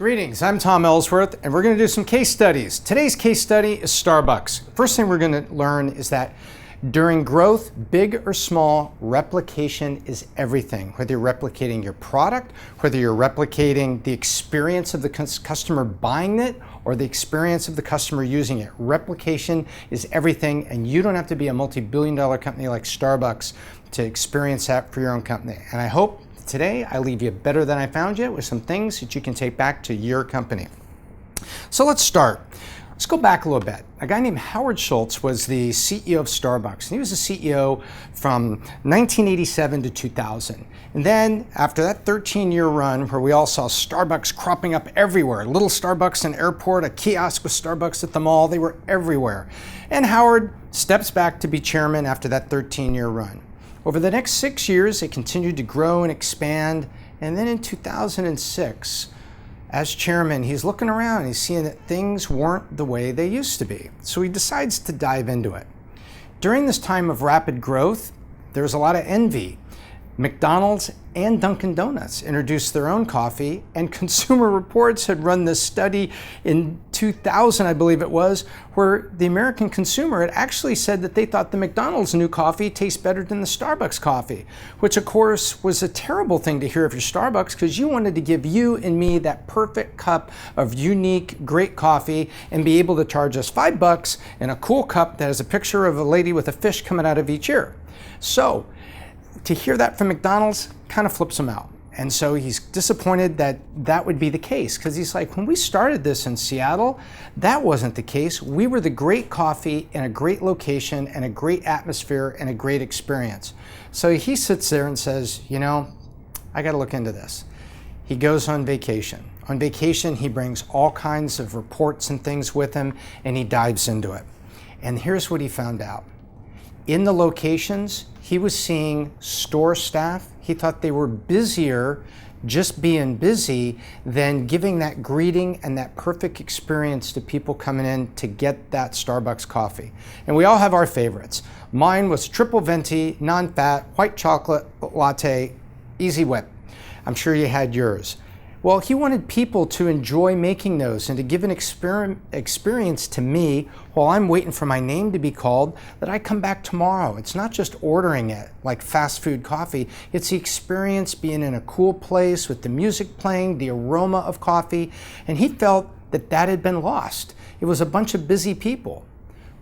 Greetings, I'm Tom Ellsworth, and we're going to do some case studies. Today's case study is Starbucks. First thing we're going to learn is that during growth, big or small, replication is everything. Whether you're replicating your product, whether you're replicating the experience of the customer buying it, or the experience of the customer using it. Replication is everything, and you don't have to be a multi-billion-dollar company like Starbucks to experience that for your own company. And I hope today I leave you better than I found you with some things that you can take back to your company. So let's start. Let's go back a little bit. A guy named Howard Schultz was the CEO of Starbucks. And he was the CEO from 1987 to 2000. And then after that 13-year run where we all saw Starbucks cropping up everywhere, little Starbucks in airport, a kiosk with Starbucks at the mall, they were everywhere. And Howard steps back to be chairman after that 13-year run. Over the next 6 years, it continued to grow and expand. And then in 2006, as chairman, he's looking around and he's seeing that things weren't the way they used to be. So he decides to dive into it. During this time of rapid growth, there was a lot of envy. McDonald's and Dunkin' Donuts introduced their own coffee, and Consumer Reports had run this study in 2000, I believe it was, where the American consumer had actually said that they thought the McDonald's new coffee tastes better than the Starbucks coffee, which of course was a terrible thing to hear of your Starbucks, because you wanted to give you and me that perfect cup of unique, great coffee and be able to charge us $5 in a cool cup that has a picture of a lady with a fish coming out of each ear. So to hear that from McDonald's kind of flips him out. And so he's disappointed that that would be the case, because he's like, when we started this in Seattle, that wasn't the case. We were the great coffee in a great location and a great atmosphere and a great experience. So he sits there and says, you know, I got to look into this. He goes on vacation. On vacation, he brings all kinds of reports and things with him, and he dives into it. And here's what he found out. In the locations, he was seeing store staff. He thought they were busier just being busy than giving that greeting and that perfect experience to people coming in to get that Starbucks coffee. And we all have our favorites. Mine was triple venti, non-fat, white chocolate latte, easy whip. I'm sure you had yours. Well, he wanted people to enjoy making those and to give an experience to me while I'm waiting for my name to be called, that I come back tomorrow. It's not just ordering it like fast food coffee. It's the experience being in a cool place with the music playing, the aroma of coffee. And he felt that that had been lost. It was a bunch of busy people.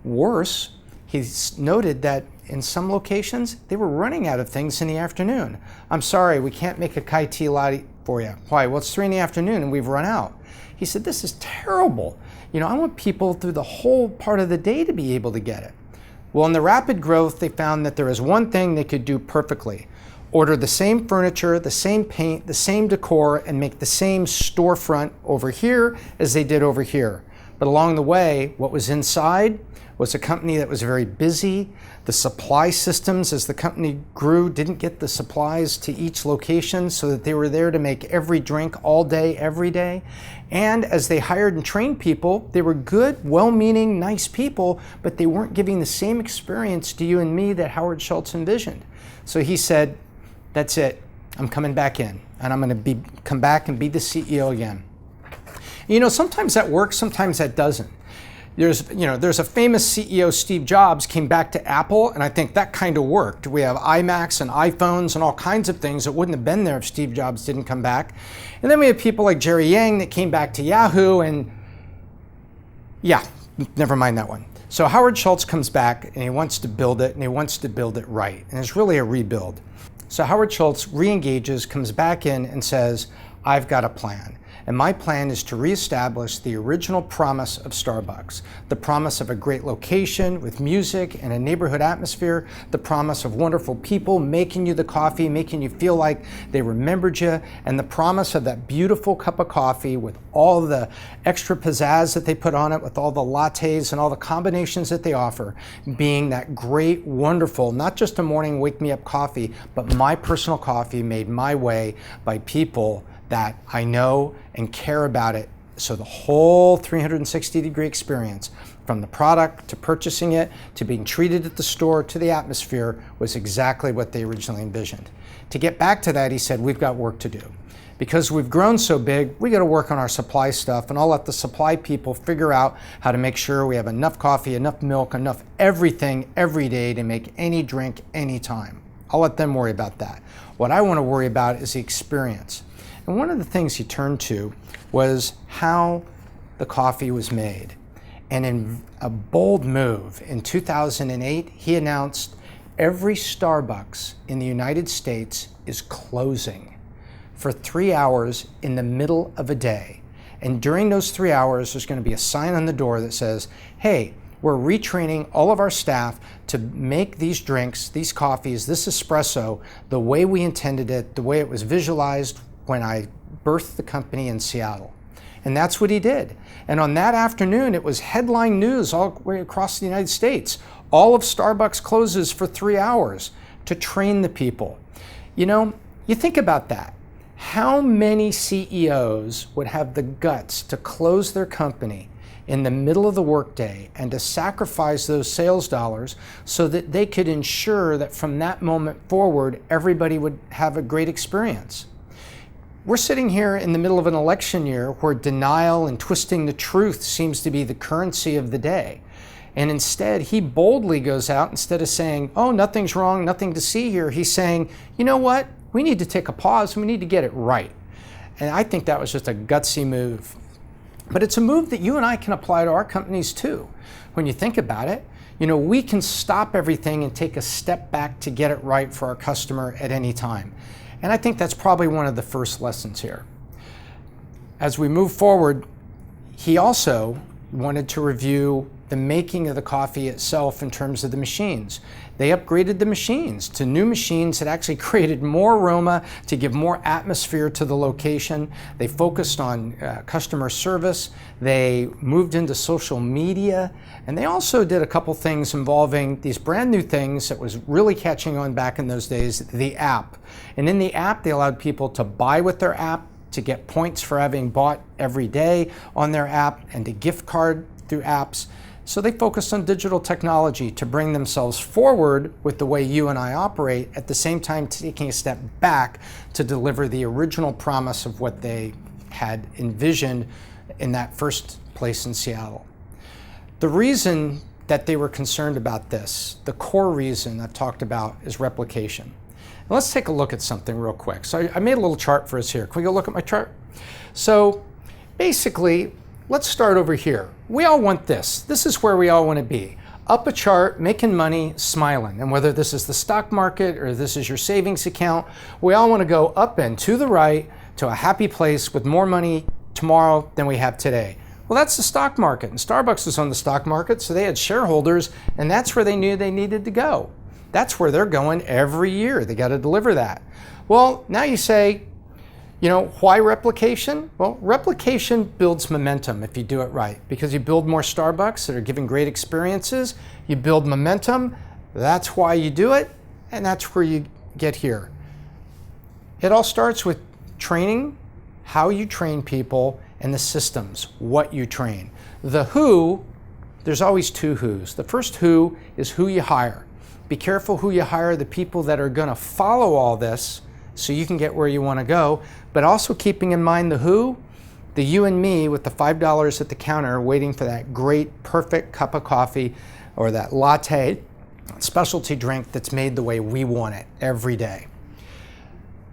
Worse, he's noted that in some locations, they were running out of things in the afternoon. I'm sorry, we can't make a Kai tea latte for you. Why? Well, it's 3 in the afternoon and we've run out. He said, this is terrible. You know, I want people through the whole part of the day to be able to get it. Well, in the rapid growth, they found that there was one thing they could do perfectly. Order the same furniture, the same paint, the same decor, and make the same storefront over here as they did over here. But along the way, what was inside was a company that was very busy. The supply systems, as the company grew, didn't get the supplies to each location, so that they were there to make every drink all day, every day. And as they hired and trained people, they were good, well-meaning, nice people, but they weren't giving the same experience to you and me that Howard Schultz envisioned. So he said, that's it, I'm coming back in, and I'm going to come back and be the CEO again. You know, sometimes that works, sometimes that doesn't. There's a famous CEO, Steve Jobs, came back to Apple, and I think that kind of worked. We have iMacs and iPhones and all kinds of things that wouldn't have been there if Steve Jobs didn't come back. And then we have people like Jerry Yang that came back to Yahoo, and yeah, never mind that one. So Howard Schultz comes back, and he wants to build it, and he wants to build it right. And it's really a rebuild. So Howard Schultz re-engages, comes back in, and says, I've got a plan. And my plan is to reestablish the original promise of Starbucks, the promise of a great location with music and a neighborhood atmosphere, the promise of wonderful people making you the coffee, making you feel like they remembered you, and the promise of that beautiful cup of coffee with all the extra pizzazz that they put on it, with all the lattes and all the combinations that they offer, being that great, wonderful, not just a morning wake-me-up coffee, but my personal coffee made my way by people that I know and care about it. So the whole 360-degree experience, from the product to purchasing it, to being treated at the store, to the atmosphere, was exactly what they originally envisioned. To get back to that, he said, we've got work to do. Because we've grown so big, we got to work on our supply stuff, and I'll let the supply people figure out how to make sure we have enough coffee, enough milk, enough everything every day to make any drink anytime. I'll let them worry about that. What I want to worry about is the experience. And one of the things he turned to was how the coffee was made. And in a bold move, in 2008, he announced every Starbucks in the United States is closing for 3 hours in the middle of a day. And during those 3 hours, there's going to be a sign on the door that says, hey, we're retraining all of our staff to make these drinks, these coffees, this espresso, the way we intended it, the way it was visualized when I birthed the company in Seattle. And that's what he did. And on that afternoon, it was headline news all the way across the United States. All of Starbucks closes for 3 hours to train the people. You know, you think about that. How many CEOs would have the guts to close their company in the middle of the workday and to sacrifice those sales dollars so that they could ensure that from that moment forward, everybody would have a great experience? We're sitting here in the middle of an election year where denial and twisting the truth seems to be the currency of the day. And instead, he boldly goes out, instead of saying, oh, nothing's wrong, nothing to see here, he's saying, you know what? We need to take a pause and we need to get it right. And I think that was just a gutsy move. But it's a move that you and I can apply to our companies too. When you think about it, you know, we can stop everything and take a step back to get it right for our customer at any time. And I think that's probably one of the first lessons here. As we move forward, he also wanted to review the making of the coffee itself in terms of the machines. They upgraded the machines to new machines that actually created more aroma to give more atmosphere to the location. They focused on customer service. They moved into social media. And they also did a couple things involving these brand new things that was really catching on back in those days, the app. And in the app, they allowed people to buy with their app, to get points for having bought every day on their app, and to gift card through apps. So they focused on digital technology to bring themselves forward with the way you and I operate, at the same time taking a step back to deliver the original promise of what they had envisioned in that first place in Seattle. The reason that they were concerned about this, the core reason I've talked about, is replication. Now let's take a look at something real quick. So I made a little chart for us here. Can we go look at my chart? So basically, let's start over here. We all want this. This is where we all want to be. Up a chart, making money, smiling. And whether this is the stock market or this is your savings account, we all want to go up and to the right to a happy place with more money tomorrow than we have today. Well, that's the stock market. And Starbucks was on the stock market, so they had shareholders, and that's where they knew they needed to go. That's where they're going every year. They got to deliver that. Well, now you say, you know, why replication? Well, replication builds momentum if you do it right, because you build more Starbucks that are giving great experiences, you build momentum, that's why you do it, and that's where you get here. It all starts with training, how you train people, and the systems, what you train. The who, there's always two who's. The first who is who you hire. Be careful who you hire, the people that are going to follow all this so you can get where you want to go, but also keeping in mind the who, the you and me with the $5 at the counter waiting for that great, perfect cup of coffee or that latte specialty drink that's made the way we want it every day.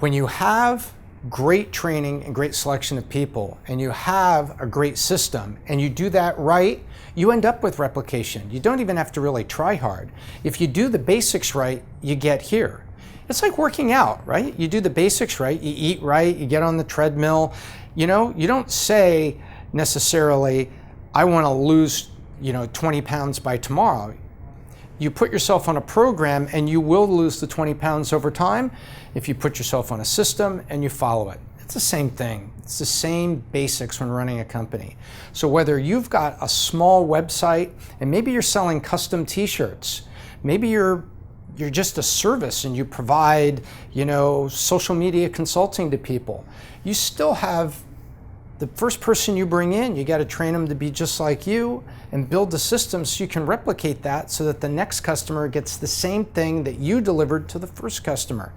When you have great training and great selection of people, and you have a great system, and you do that right, you end up with replication. You don't even have to really try hard. If you do the basics right, you get here. It's like working out, right? You do the basics right, you eat right, you get on the treadmill. You know, you don't say necessarily, I want to lose, 20 pounds by tomorrow. You put yourself on a program and you will lose the 20 pounds over time if you put yourself on a system and you follow it. It's the same thing. It's the same basics when running a company. So whether you've got a small website and maybe you're selling custom t-shirts, maybe you're just a service and you provide, social media consulting to people, you still have the first person you bring in, you got to train them to be just like you and build the system so you can replicate that so that the next customer gets the same thing that you delivered to the first customer.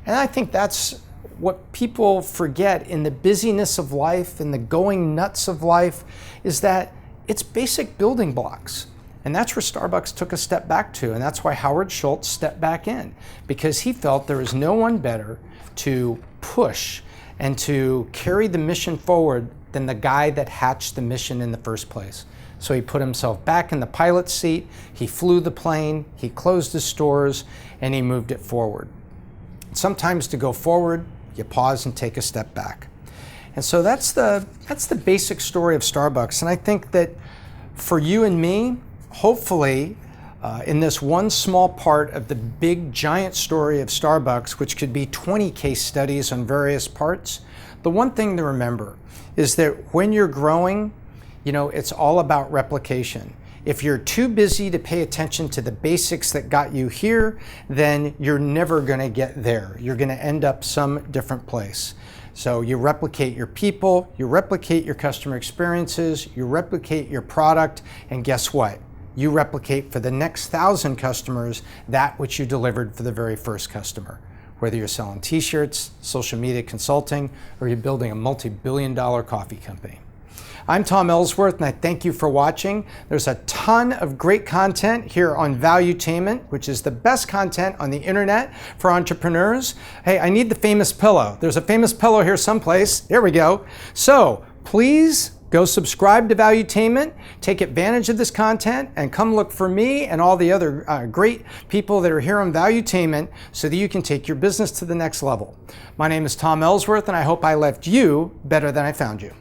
And I think that's what people forget in the busyness of life and the going nuts of life is that it's basic building blocks. And that's where Starbucks took a step back to, and that's why Howard Schultz stepped back in, because he felt there was no one better to push and to carry the mission forward than the guy that hatched the mission in the first place. So he put himself back in the pilot's seat, he flew the plane, he closed his stores, and he moved it forward. Sometimes to go forward, you pause and take a step back. And so that's the basic story of Starbucks. And I think that for you and me, hopefully, in this one small part of the big giant story of Starbucks, which could be 20 case studies on various parts, the one thing to remember is that when you're growing, it's all about replication. If you're too busy to pay attention to the basics that got you here, then you're never going to get there. You're going to end up some different place. So you replicate your people, you replicate your customer experiences, you replicate your product, and guess what? You replicate for the next 1,000 customers that which you delivered for the very first customer. Whether you're selling t-shirts, social media consulting, or you're building a multi-billion-dollar coffee company. I'm Tom Ellsworth, and I thank you for watching. There's a ton of great content here on Valuetainment, which is the best content on the internet for entrepreneurs. Hey, I need the famous pillow. There's a famous pillow here someplace. There we go. So please go subscribe to Valuetainment, take advantage of this content, and come look for me and all the other great people that are here on Valuetainment so that you can take your business to the next level. My name is Tom Ellsworth, and I hope I left you better than I found you.